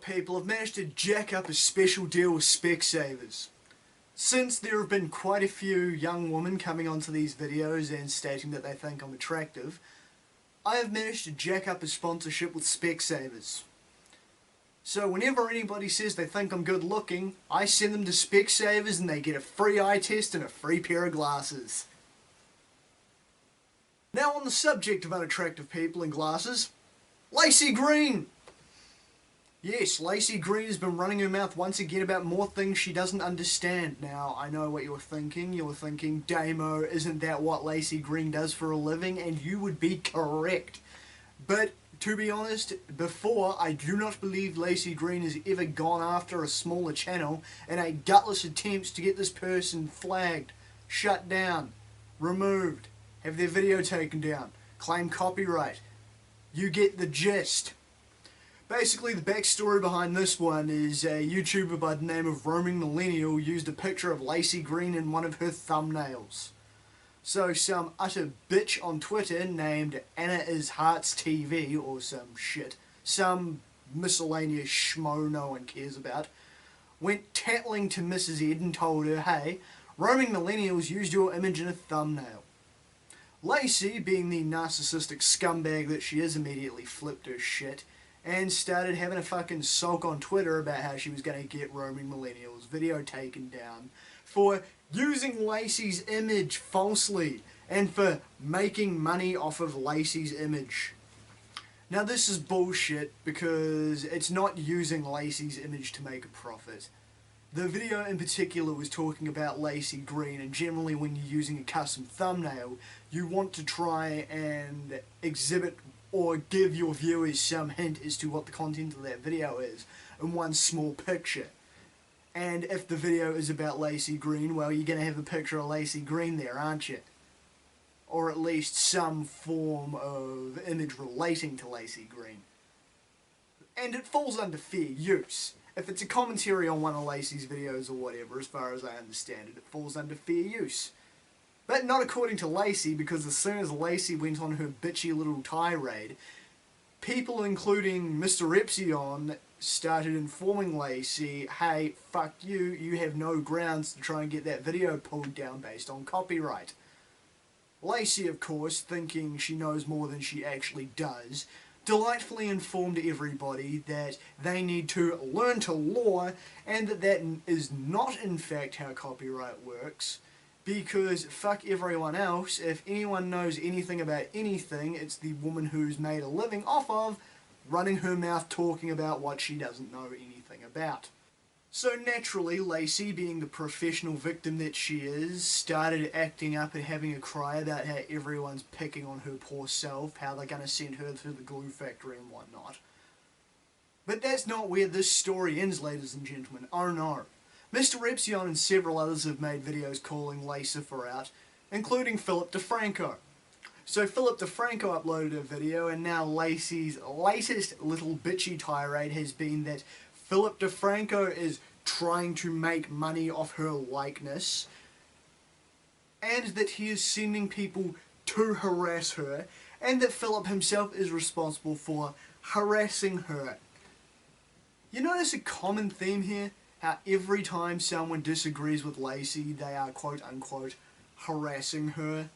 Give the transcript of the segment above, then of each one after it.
people? I've managed to jack up a special deal with Specsavers. Since there have been quite a few young women coming onto these videos and stating that they think I'm attractive, I have managed to jack up a sponsorship with Specsavers. So whenever anybody says they think I'm good looking, I send them to Specsavers and they get a free eye test and a free pair of glasses. Now on the subject of unattractive people and glasses, Lacy Green! Yes, Lacy Green has been running her mouth once again about more things she doesn't understand. Now, I know what you're thinking. You're thinking, Damo, isn't that what Lacy Green does for a living? And you would be correct. But, to be honest, before, I do not believe Lacy Green has ever gone after a smaller channel in a gutless attempt to get this person flagged, shut down, removed, have their video taken down, claim copyright. You get the gist. Basically, the backstory behind this one is a YouTuber by the name of Millenial used a picture of Lacy Green in one of her thumbnails. So some utter bitch on Twitter named Anna is Hearts TV or some shit, some miscellaneous schmo no one cares about, went tattling to Mrs. Ed and told her, hey, roaming millennials used your image in a thumbnail. Lacy, being the narcissistic scumbag that she is, immediately flipped her shit and started having a fucking sulk on Twitter about how she was going to get roaming millennials' video taken down for using Lacy's image falsely and for making money off of Lacy's image. Now this is bullshit because it's not using Lacy's image to make a profit. The video in particular was talking about Lacy Green, and generally when you're using a custom thumbnail, you want to try and exhibit or give your viewers some hint as to what the content of that video is in one small picture. And if the video is about Lacy Green, well, you're going to have a picture of Lacy Green there, aren't you? Or at least some form of image relating to Lacy Green. And it falls under fair use. If it's a commentary on one of Lacy's videos or whatever, as far as I understand it, it falls under fair use. But not according to Lacy, because as soon as Lacy went on her bitchy little tirade, people including MrRepzion started informing Lacy, hey, fuck you, you have no grounds to try and get that video pulled down based on copyright. Lacy, of course, thinking she knows more than she actually does, delightfully informed everybody that they need to learn to law and that that is not in fact how copyright works. Because fuck everyone else, if anyone knows anything about anything, it's the woman who's made a living off of running her mouth talking about what she doesn't know anything about. So naturally, Lacy, being the professional victim that she is, started acting up and having a cry about how everyone's picking on her poor self, how they're going to send her to the glue factory and whatnot. But that's not where this story ends, ladies and gentlemen. Oh no. MrRepzion and several others have made videos calling Lacifer out, including Phil DeFranco. So Phil DeFranco uploaded a video, and now Lacy's latest little bitchy tirade has been that Phil DeFranco is trying to make money off her likeness, and that he is sending people to harass her, and that Philip himself is responsible for harassing her. You notice a common theme here? How every time someone disagrees with Lacy, they are quote-unquote harassing her.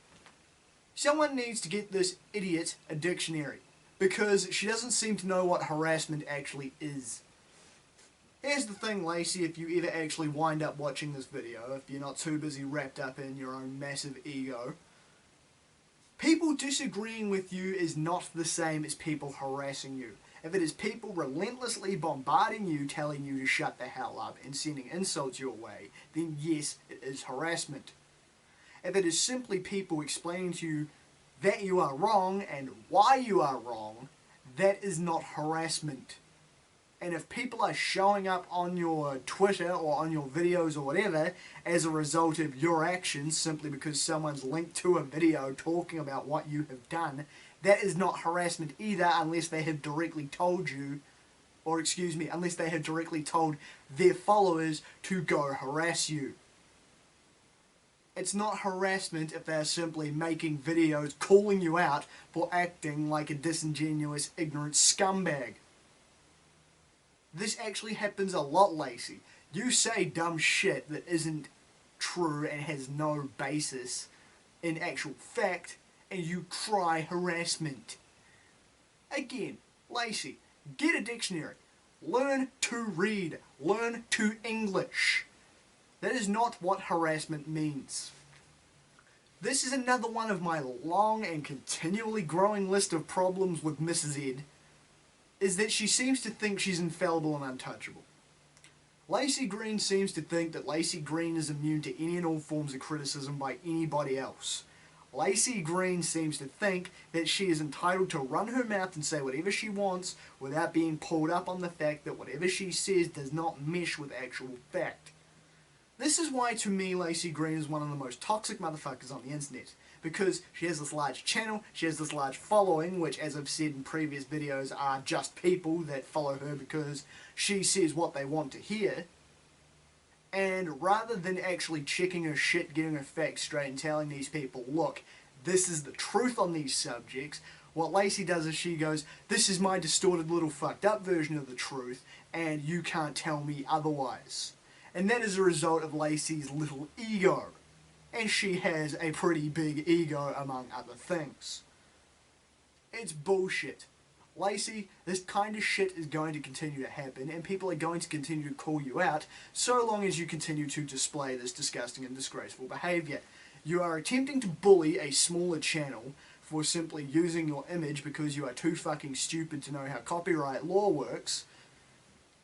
Someone needs to get this idiot a dictionary, because she doesn't seem to know what harassment actually is. Here's the thing, Lacy, if you ever actually wind up watching this video, if you're not too busy wrapped up in your own massive ego, people disagreeing with you is not the same as people harassing you. If it is people relentlessly bombarding you, telling you to shut the hell up and sending insults your way, then yes, it is harassment. If it is simply people explaining to you that you are wrong and why you are wrong, that is not harassment. And if people are showing up on your Twitter or on your videos or whatever as a result of your actions simply because someone's linked to a video talking about what you have done, that is not harassment either, unless they have directly told you, or excuse me, unless they have directly told their followers to go harass you. It's not harassment if they're simply making videos calling you out for acting like a disingenuous, ignorant scumbag. This actually happens a lot, Lacy. You say dumb shit that isn't true and has no basis in actual fact, and you cry harassment. Again, Lacy, get a dictionary. Learn to read. Learn to English. That is not what harassment means. This is another one of my long and continually growing list of problems with Mrs. Ed, is that she seems to think she's infallible and untouchable. Lacy Green seems to think that Lacy Green is immune to any and all forms of criticism by anybody else. Lacy Green seems to think that she is entitled to run her mouth and say whatever she wants without being pulled up on the fact that whatever she says does not mesh with actual fact. This is why, to me, Lacy Green is one of the most toxic motherfuckers on the internet. Because she has this large channel, she has this large following, which, as I've said in previous videos, are just people that follow her because she says what they want to hear. And rather than actually checking her shit, getting her facts straight and telling these people, look, this is the truth on these subjects, what Lacy does is she goes, this is my distorted little fucked up version of the truth, and you can't tell me otherwise. And that is a result of Lacy's little ego. And she has a pretty big ego among other things. It's bullshit. Lacy, this kind of shit is going to continue to happen, and people are going to continue to call you out so long as you continue to display this disgusting and disgraceful behaviour. You are attempting to bully a smaller channel for simply using your image because you are too fucking stupid to know how copyright law works.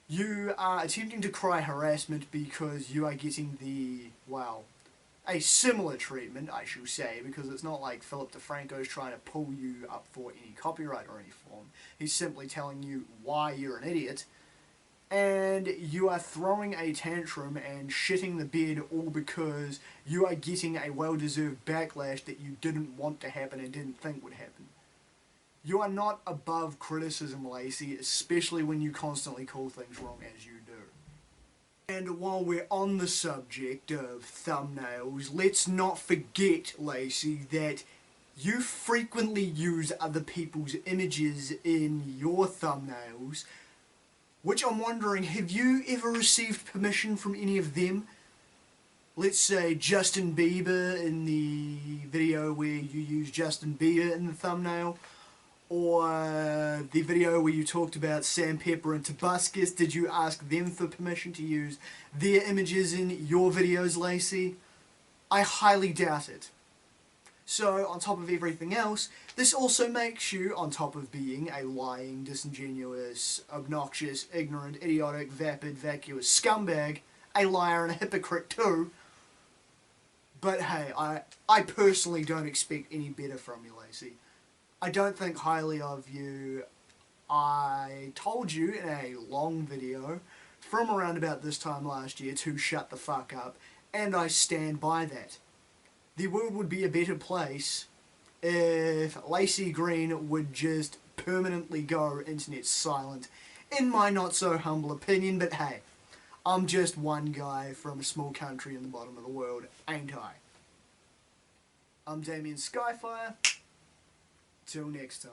You are attempting to cry harassment because you are getting the, well, a similar treatment, I shall say, because it's not like Phil DeFranco is trying to pull you up for any copyright or any form. He's simply telling you why you're an idiot, and you are throwing a tantrum and shitting the bed all because you are getting a well-deserved backlash that you didn't want to happen and didn't think would happen. You are not above criticism, Lacy, especially when you constantly call things wrong as you do. And while we're on the subject of thumbnails, let's not forget, Lacy, that you frequently use other people's images in your thumbnails, which I'm wondering, have you ever received permission from any of them? Let's say Justin Bieber in the video where you use Justin Bieber in the thumbnail, or the video where you talked about Sam Pepper and Tobuscus. Did you ask them for permission to use their images in your videos, Lacy? I highly doubt it. So, on top of everything else, this also makes you, on top of being a lying, disingenuous, obnoxious, ignorant, idiotic, vapid, vacuous scumbag, a liar and a hypocrite too. But hey, I personally don't expect any better from you, Lacy. I don't think highly of you. I told you in a long video from around about this time last year to shut the fuck up, and I stand by that. The world would be a better place if Lacy Green would just permanently go internet silent, in my not so humble opinion, but hey, I'm just one guy from a small country in the bottom of the world, ain't I? I'm Damian Skyfire. Till next time.